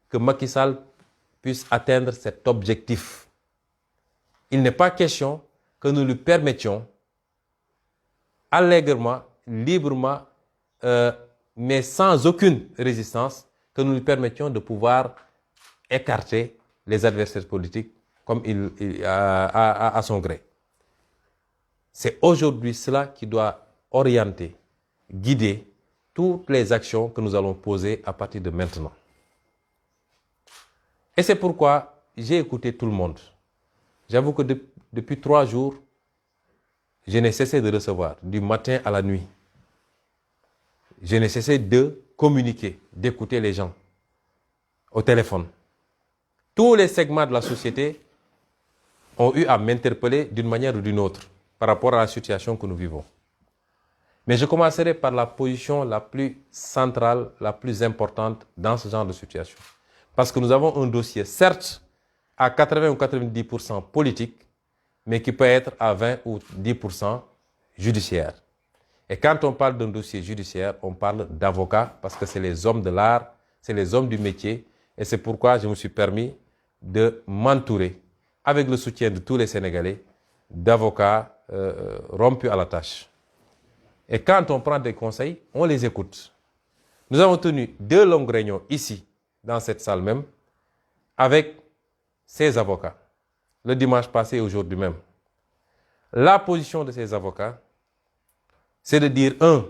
que Macky Sall puisse atteindre cet objectif. Il n'est pas question que nous lui permettions allègrement, librement, mais sans aucune résistance, que nous lui permettions de pouvoir écarter les adversaires politiques comme à son gré. C'est aujourd'hui cela qui doit orienter, guider toutes les actions que nous allons poser à partir de maintenant. Et c'est pourquoi j'ai écouté tout le monde. J'avoue que depuis 3 jours, je n'ai cessé de recevoir, du matin à la nuit. Je n'ai cessé de communiquer, d'écouter les gens au téléphone. Tous les segments de la société ont eu à m'interpeller d'une manière ou d'une autre par rapport à la situation que nous vivons. Mais je commencerai par la position la plus centrale, la plus importante dans ce genre de situation. Parce que nous avons un dossier, certes, à 80 ou 90% politique, mais qui peut être à 20 ou 10% judiciaire. Et quand on parle d'un dossier judiciaire, on parle d'avocats, parce que c'est les hommes de l'art, c'est les hommes du métier, et c'est pourquoi je me suis permis de m'entourer, avec le soutien de tous les Sénégalais, d'avocats rompus à la tâche. Et quand on prend des conseils, on les écoute. Nous avons tenu 2 longues réunions ici, dans cette salle même, avec ces avocats, le dimanche passé et aujourd'hui même. La position de ces avocats, c'est de dire, 1,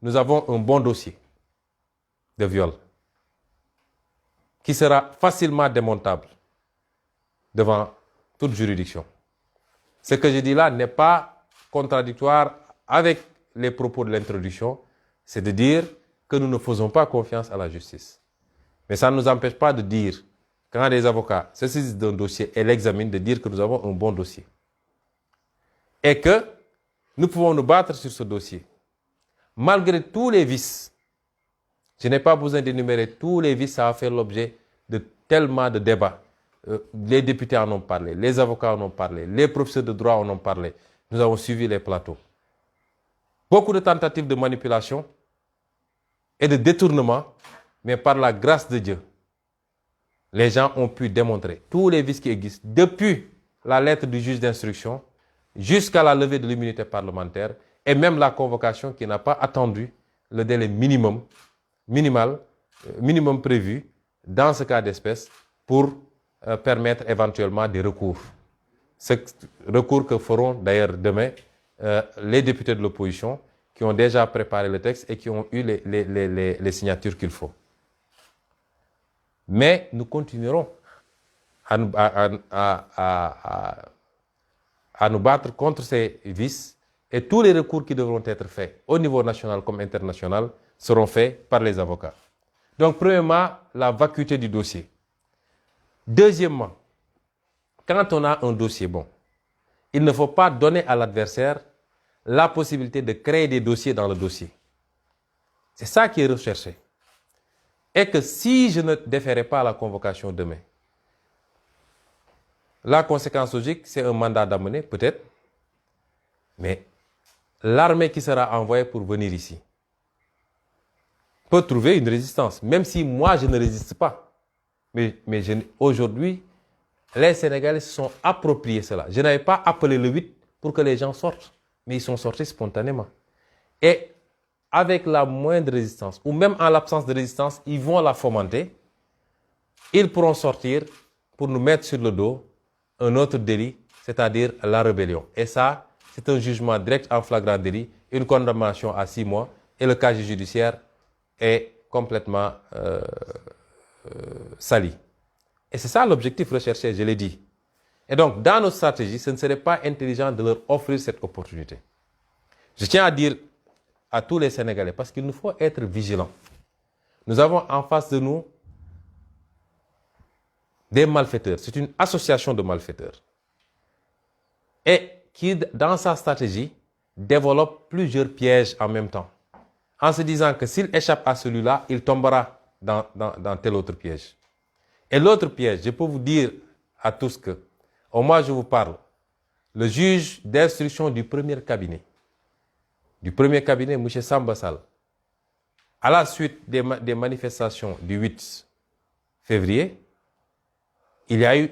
nous avons un bon dossier de viol qui sera facilement démontable devant toute juridiction. Ce que je dis là n'est pas contradictoire avec les propos de l'introduction, c'est de dire que nous ne faisons pas confiance à la justice. Mais ça ne nous empêche pas de dire, quand des avocats se saisissent d'un dossier et l'examinent, de dire que nous avons un bon dossier. Et que nous pouvons nous battre sur ce dossier. malgré tous les vices, je n'ai pas besoin d'énumérer tous les vices, ça a fait l'objet de tellement de débats. Les députés en ont parlé, les avocats en ont parlé, les professeurs de droit en ont parlé. Nous avons suivi les plateaux. Beaucoup de tentatives de manipulation et de détournement, mais par la grâce de Dieu, les gens ont pu démontrer tous les vices qui existent, depuis la lettre du juge d'instruction jusqu'à la levée de l'immunité parlementaire et même la convocation qui n'a pas attendu le délai minimum prévu dans ce cas d'espèce pour permettre éventuellement des recours. Ce recours que feront d'ailleurs demain les députés de l'opposition qui ont déjà préparé le texte et qui ont eu les signatures qu'il faut. Mais nous continuerons à nous battre contre ces vices et tous les recours qui devront être faits au niveau national comme international seront faits par les avocats. Donc, premièrement, la vacuité du dossier. Deuxièmement, quand on a un dossier bon, il ne faut pas donner à l'adversaire la possibilité de créer des dossiers dans le dossier. C'est ça qui est recherché. Et que si je ne déférais pas à la convocation demain, la conséquence logique, c'est un mandat d'amener, peut-être, mais l'armée qui sera envoyée pour venir ici peut trouver une résistance, même si moi je ne résiste pas. Mais aujourd'hui, les Sénégalais se sont appropriés cela. Je n'avais pas appelé le 8 pour que les gens sortent, mais ils sont sortis spontanément. Et avec la moindre résistance, ou même en l'absence de résistance, ils vont la fomenter. Ils pourront sortir pour nous mettre sur le dos un autre délit, c'est-à-dire la rébellion. Et ça, c'est un jugement direct en flagrant délit, une condamnation à 6 mois, et le casier judiciaire est complètement sali. Et c'est ça l'objectif recherché, je l'ai dit. Et donc, dans nos stratégies, ce ne serait pas intelligent de leur offrir cette opportunité. Je tiens à dire à tous les Sénégalais, parce qu'il nous faut être vigilants. Nous avons en face de nous des malfaiteurs. C'est une association de malfaiteurs. Et qui, dans sa stratégie, développe plusieurs pièges en même temps. En se disant que s'il échappe à celui-là, il tombera dans tel autre piège. Et l'autre piège, je peux vous dire à tous que, au moins je vous parle, le juge d'instruction du premier cabinet, M. Samba Sall, à la suite des manifestations du 8 février, il y a eu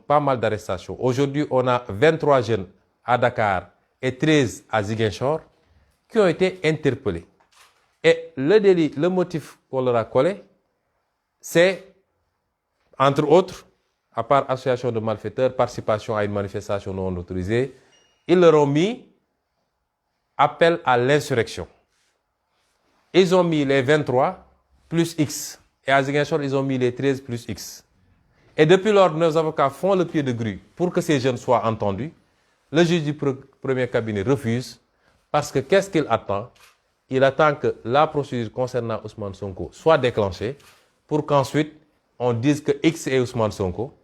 pas mal d'arrestations. Aujourd'hui, on a 23 jeunes à Dakar et 13 à Ziguinchor qui ont été interpellés. Et le délit, le motif qu'on leur a collé, c'est, entre autres, à part association de malfaiteurs, participation à une manifestation non autorisée, ils leur ont mis appel à l'insurrection. Ils ont mis les 23 plus X. Et à Ziguinchor, ils ont mis les 13 plus X. Et depuis lors, nos avocats font le pied de grue pour que ces jeunes soient entendus. Le juge du premier cabinet refuse parce que qu'est-ce qu'il attend? Il attend que la procédure concernant Ousmane Sonko soit déclenchée pour qu'ensuite on dise que X est Ousmane Sonko.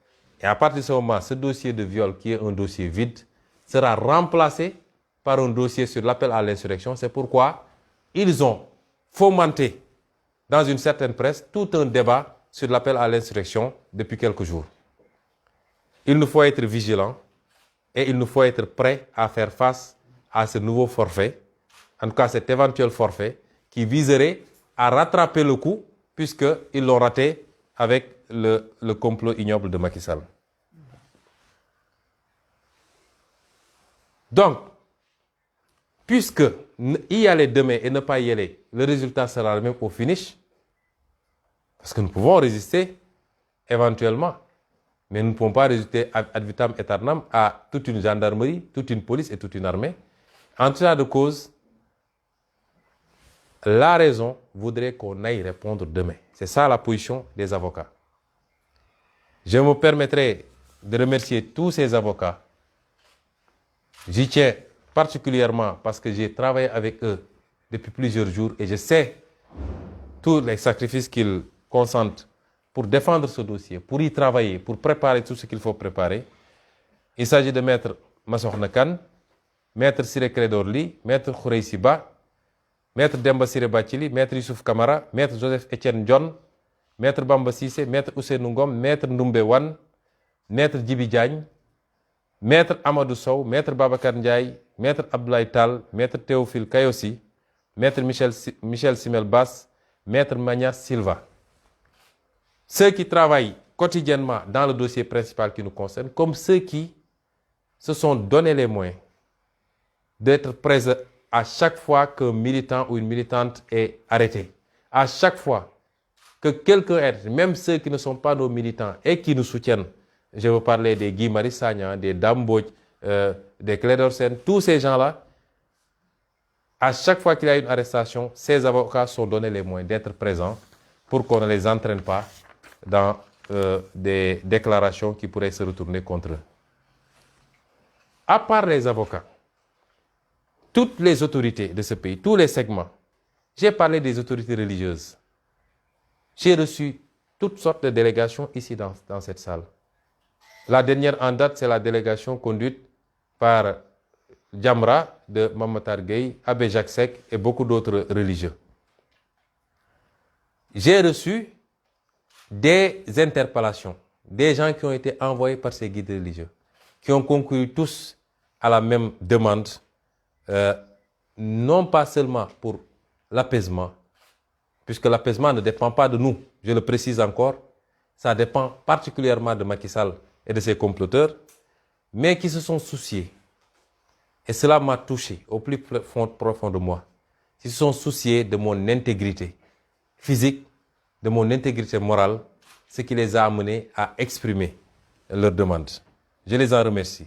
Et à partir de ce moment, ce dossier de viol, qui est un dossier vide, sera remplacé par un dossier sur l'appel à l'insurrection. C'est pourquoi ils ont fomenté dans une certaine presse tout un débat sur l'appel à l'insurrection depuis quelques jours. Il nous faut être vigilants et il nous faut être prêts à faire face à ce nouveau forfait, en tout cas cet éventuel forfait qui viserait à rattraper le coup puisqu'ils l'ont raté avec le complot ignoble de Macky Sall. Donc, puisque y aller demain et ne pas y aller, le résultat sera le même au finish, parce que nous pouvons résister éventuellement, mais nous ne pouvons pas résister ad vitam aeternam à toute une gendarmerie, toute une police et toute une armée. En tout cas de cause, la raison voudrait qu'on aille répondre demain. C'est ça la position des avocats. Je me permettrai de remercier tous ces avocats. J'y tiens particulièrement parce que j'ai travaillé avec eux depuis plusieurs jours et je sais tous les sacrifices qu'ils consentent pour défendre ce dossier, pour y travailler, pour préparer tout ce qu'il faut préparer. Il s'agit de Maître Massokhna Kane, Maître Ciré Clédor Ly, Maître Khoureychi Ba, Maître Demba Ciré Bathily, Maître Youssouf Kamara, Maître Joseph Étienne Dione, Maître Bamba Cissé, Maître Ousseynou Ngom, Maître Ndoumbe Wane, Maître Djibi Diagne, Maître Amadou Sow, Maître Babacar Ndiaye, Maître Abdoulaye Tall, Maître Théophile Kayossi, Maître Michel Simel Bass, Maître Magna Silva. Ceux qui travaillent quotidiennement dans le dossier principal qui nous concerne, comme ceux qui se sont donné les moyens d'être présents à chaque fois qu'un militant ou une militante est arrêté. À chaque fois que quelqu'un est arrêté, même ceux qui ne sont pas nos militants et qui nous soutiennent, je veux parler des Guy Marius Sagna, des Dame Mbodj, des Clédor Sène, tous ces gens-là, à chaque fois qu'il y a une arrestation, ces avocats sont donnés les moyens d'être présents pour qu'on ne les entraîne pas dans des déclarations qui pourraient se retourner contre eux. À part les avocats, toutes les autorités de ce pays, tous les segments, j'ai parlé des autorités religieuses. J'ai reçu toutes sortes de délégations ici dans cette salle. La dernière en date, c'est la délégation conduite par Djamra de Mamatar Gueye, Abbé Jacques Seck et beaucoup d'autres religieux. J'ai reçu des interpellations, des gens qui ont été envoyés par ces guides religieux, qui ont concouru tous à la même demande, non pas seulement pour l'apaisement, puisque l'apaisement ne dépend pas de nous, je le précise encore, ça dépend particulièrement de Macky Sall et de ses comploteurs, mais qui se sont souciés, et cela m'a touché au plus profond de moi, qui se sont souciés de mon intégrité physique, de mon intégrité morale, ce qui les a amenés à exprimer leurs demandes. Je les en remercie.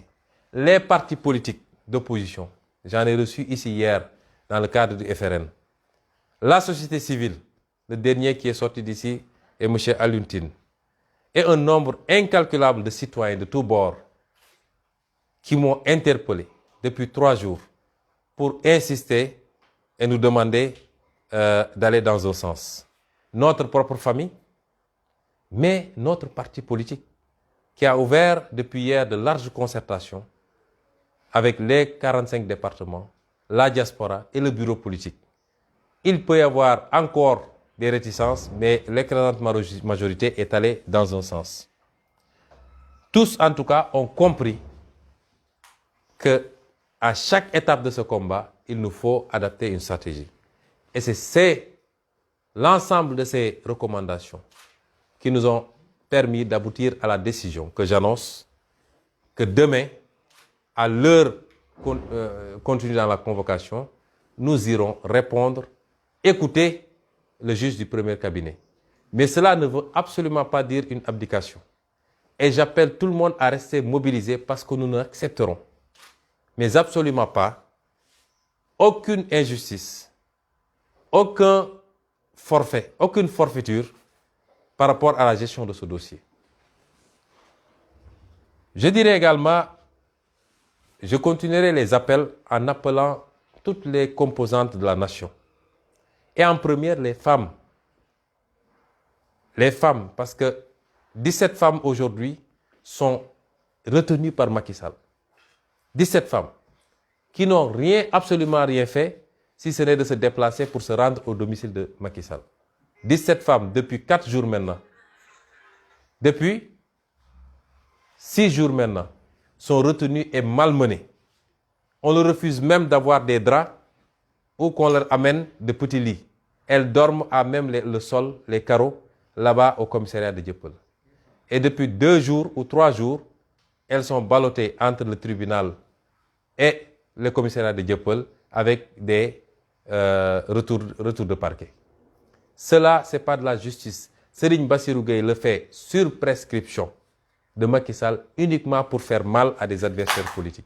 Les partis politiques d'opposition, j'en ai reçu ici hier dans le cadre du FRN. La société civile, le dernier qui est sorti d'ici est M. Alioune Tine. Et un nombre incalculable de citoyens de tous bords qui m'ont interpellé depuis 3 jours pour insister et nous demander d'aller dans un sens. Notre propre famille, mais notre parti politique qui a ouvert depuis hier de larges concertations avec les 45 départements, la diaspora et le bureau politique. Il peut y avoir encore des réticences, mais l'écrasante majorité est allée dans un sens. Tous, en tout cas, ont compris qu'à chaque étape de ce combat, il nous faut adapter une stratégie. Et c'est l'ensemble de ces recommandations qui nous ont permis d'aboutir à la décision que j'annonce que demain, à l'heure contenue dans la convocation, nous irons répondre, écouter le juge du premier cabinet. Mais cela ne veut absolument pas dire une abdication. Et j'appelle tout le monde à rester mobilisé parce que nous n'accepterons, mais absolument pas, aucune injustice, aucun forfait, aucune forfaiture par rapport à la gestion de ce dossier. Je dirais également, je continuerai les appels en appelant toutes les composantes de la nation. Et en première, les femmes. Les femmes, parce que 17 femmes aujourd'hui sont retenues par Macky Sall. 17 femmes qui n'ont rien, absolument rien fait, si ce n'est de se déplacer pour se rendre au domicile de Macky Sall. 17 femmes depuis 4 jours maintenant. Depuis 6 jours maintenant, sont retenues et malmenées. On leur refuse même d'avoir des draps ou qu'on leur amène de petits lits. Elles dorment à même le sol, les carreaux, là-bas au commissariat de Dieuppeul. Et depuis 2 jours ou 3 jours, elles sont ballottées entre le tribunal et le commissariat de Dieuppeul avec des retours de parquet. Cela, ce n'est pas de la justice. Serigne Bassirou Gueye le fait sur prescription de Macky Sall uniquement pour faire mal à des adversaires politiques.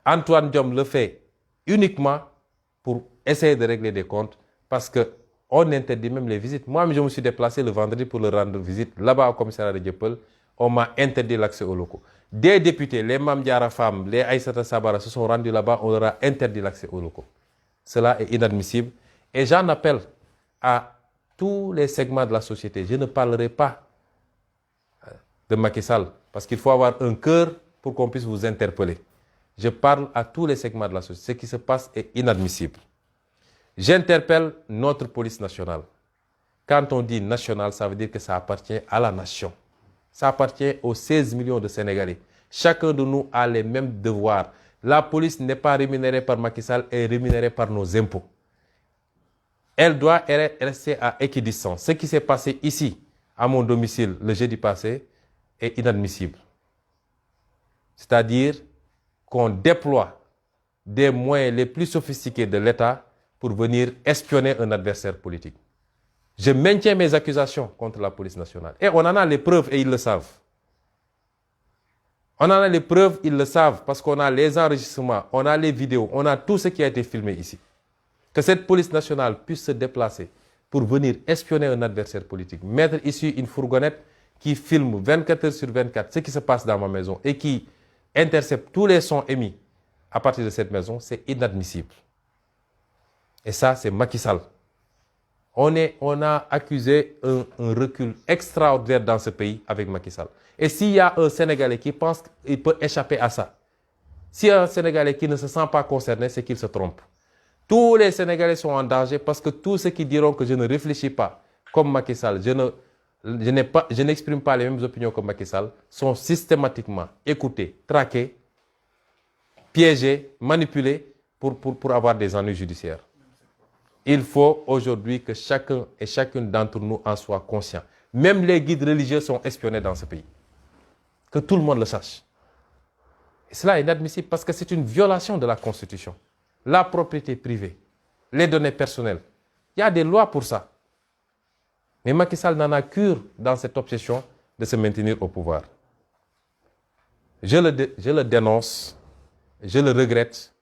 Antoine Diome le fait uniquement pour essayer de régler des comptes parce qu'on interdit même les visites. Moi, je me suis déplacé le vendredi pour leur rendre visite là-bas au commissariat de Dieuppeul. On m'a interdit l'accès aux locaux. Des députés, les Mame Diarra Fam, les Aïssata Sabara se sont rendus là-bas, on leur a interdit l'accès aux locaux. Cela est inadmissible. Et j'en appelle à tous les segments de la société. Je ne parlerai pas de Macky Sall, parce qu'il faut avoir un cœur pour qu'on puisse vous interpeller. Je parle à tous les segments de la société. Ce qui se passe est inadmissible. J'interpelle notre police nationale. Quand on dit nationale, ça veut dire que ça appartient à la nation. Ça appartient aux 16 millions de Sénégalais. Chacun de nous a les mêmes devoirs. La police n'est pas rémunérée par Macky Sall, elle est rémunérée par nos impôts. Elle doit rester à équidistance. Ce qui s'est passé ici, à mon domicile, le jeudi passé, est inadmissible. C'est-à-dire qu'on déploie des moyens les plus sophistiqués de l'État pour venir espionner un adversaire politique. Je maintiens mes accusations contre la police nationale. Et on en a les preuves et ils le savent. On en a les preuves, ils le savent, parce qu'on a les enregistrements, on a les vidéos, on a tout ce qui a été filmé ici. Que cette police nationale puisse se déplacer pour venir espionner un adversaire politique, mettre ici une fourgonnette qui filme 24 heures sur 24 ce qui se passe dans ma maison et qui intercepte tous les sons émis à partir de cette maison, c'est inadmissible. Et ça, c'est Macky Sall. On a accusé un recul extraordinaire dans ce pays avec Macky Sall. Et s'il y a un Sénégalais qui pense qu'il peut échapper à ça, s'il y a un Sénégalais qui ne se sent pas concerné, c'est qu'il se trompe. Tous les Sénégalais sont en danger parce que tous ceux qui diront que je ne réfléchis pas comme Macky Sall, je n'exprime pas les mêmes opinions que Macky Sall, sont systématiquement écoutés, traqués, piégés, manipulés pour avoir des ennuis judiciaires. Il faut aujourd'hui que chacun et chacune d'entre nous en soit conscient. Même les guides religieux sont espionnés dans ce pays. Que tout le monde le sache. Et cela est inadmissible parce que c'est une violation de la Constitution. La propriété privée, les données personnelles. Il y a des lois pour ça. Mais Macky Sall n'en a cure dans cette obsession de se maintenir au pouvoir. Je le dénonce, je le regrette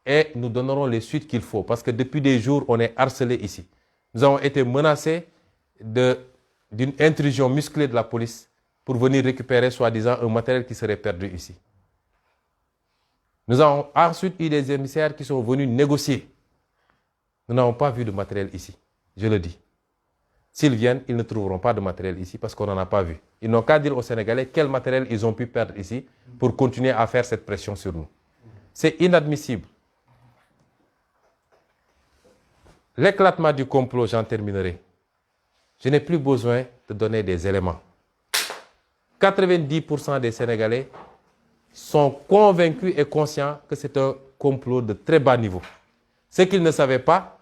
et nous donnerons les suites qu'il faut parce que depuis des jours, on est harcelés ici. Nous avons été menacés d'une intrusion musclée de la police pour venir récupérer soi-disant un matériel qui serait perdu ici. Nous avons ensuite eu des émissaires qui sont venus négocier. Nous n'avons pas vu de matériel ici, je le dis. S'ils viennent, ils ne trouveront pas de matériel ici parce qu'on n'en a pas vu. Ils n'ont qu'à dire aux Sénégalais quel matériel ils ont pu perdre ici pour continuer à faire cette pression sur nous. C'est inadmissible. L'éclatement du complot, j'en terminerai. Je n'ai plus besoin de donner des éléments. 90% des Sénégalais sont convaincus et conscients que c'est un complot de très bas niveau. Ce qu'ils ne savaient pas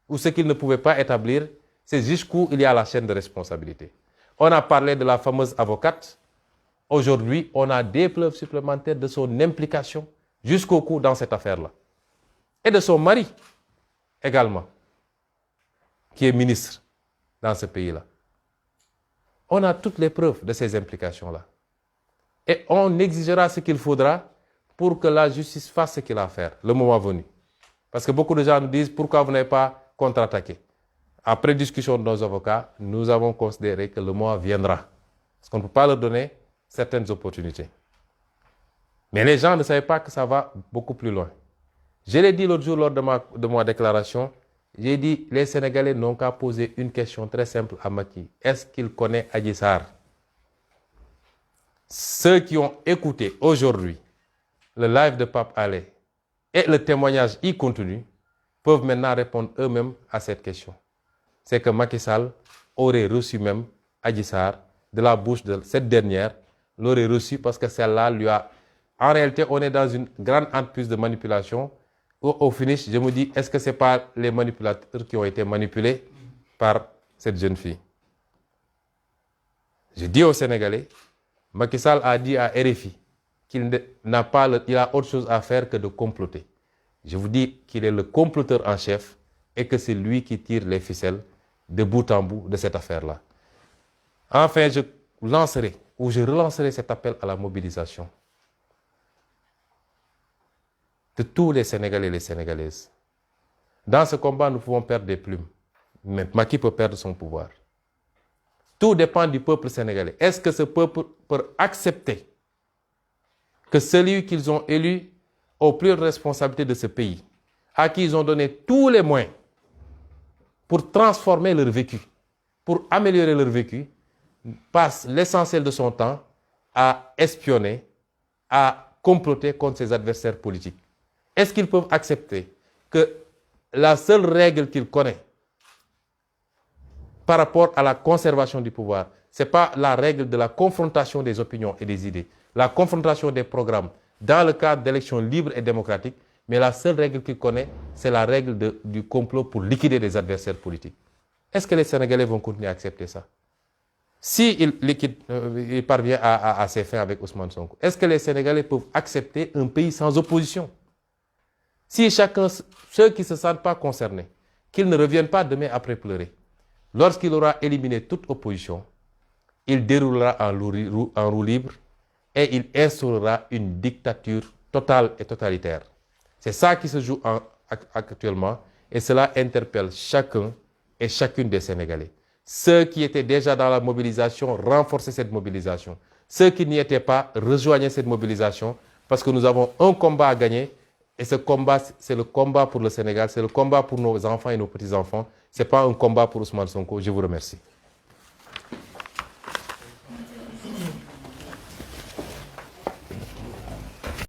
ou ce qu'ils ne pouvaient pas établir, c'est jusqu'où il y a la chaîne de responsabilité. On a parlé de la fameuse avocate. Aujourd'hui, on a des preuves supplémentaires de son implication jusqu'au cou dans cette affaire-là. Et de son mari également, qui est ministre dans ce pays-là. On a toutes les preuves de ces implications-là. Et on exigera ce qu'il faudra pour que la justice fasse ce qu'il a à faire, le moment venu. Parce que beaucoup de gens nous disent pourquoi vous n'avez pas contre-attaqué. Après discussion de nos avocats, nous avons considéré que le moment viendra. Parce qu'on ne peut pas leur donner certaines opportunités. Mais les gens ne savaient pas que ça va beaucoup plus loin. Je l'ai dit l'autre jour lors de ma déclaration, j'ai dit les Sénégalais n'ont qu'à poser une question très simple à Macky. Est-ce qu'il connaît Adji Sarr? Ceux qui ont écouté aujourd'hui le live de Pape Alé et le témoignage y contenu peuvent maintenant répondre eux-mêmes à cette question. C'est que Macky Sall aurait reçu même Adji Sarr de la bouche de cette dernière, l'aurait reçu parce que celle-là lui a... En réalité, on est dans une grande entreprise de manipulation où, au finish, je me dis, est-ce que ce n'est pas les manipulateurs qui ont été manipulés par cette jeune fille? Je dis aux Sénégalais, Macky Sall a dit à RFI qu'il il a autre chose à faire que de comploter. Je vous dis qu'il est le comploteur en chef et que c'est lui qui tire les ficelles de bout en bout de cette affaire-là. Enfin, je relancerai cet appel à la mobilisation de tous les Sénégalais et les Sénégalaises. Dans ce combat, nous pouvons perdre des plumes, mais Macky peut perdre son pouvoir. Tout dépend du peuple sénégalais. Est-ce que ce peuple peut accepter que celui qu'ils ont élu aux plus hautes responsabilités de ce pays, à qui ils ont donné tous les moyens pour transformer leur vécu, pour améliorer leur vécu, passe l'essentiel de son temps à espionner, à comploter contre ses adversaires politiques? Est-ce qu'ils peuvent accepter que la seule règle qu'ils connaissent par rapport à la conservation du pouvoir, ce n'est pas la règle de la confrontation des opinions et des idées, la confrontation des programmes dans le cadre d'élections libres et démocratiques, mais la seule règle qu'ils connaissent, c'est la règle du complot pour liquider les adversaires politiques? Est-ce que les Sénégalais vont continuer à accepter ça? S'il il parvient à ses fins avec Ousmane Sonko, est-ce que les Sénégalais peuvent accepter un pays sans opposition? Si ceux qui ne se sentent pas concernés, qu'ils ne reviennent pas demain après pleurer. Lorsqu'il aura éliminé toute opposition, il déroulera en roue libre et il instaurera une dictature totale et totalitaire. C'est ça qui se joue actuellement et cela interpelle chacun et chacune des Sénégalais. Ceux qui étaient déjà dans la mobilisation, renforcez cette mobilisation. Ceux qui n'y étaient pas, rejoignez cette mobilisation parce que nous avons un combat à gagner et ce combat, c'est le combat pour le Sénégal, c'est le combat pour nos enfants et nos petits-enfants. Ce n'est pas un combat pour Ousmane Sonko. Je vous remercie.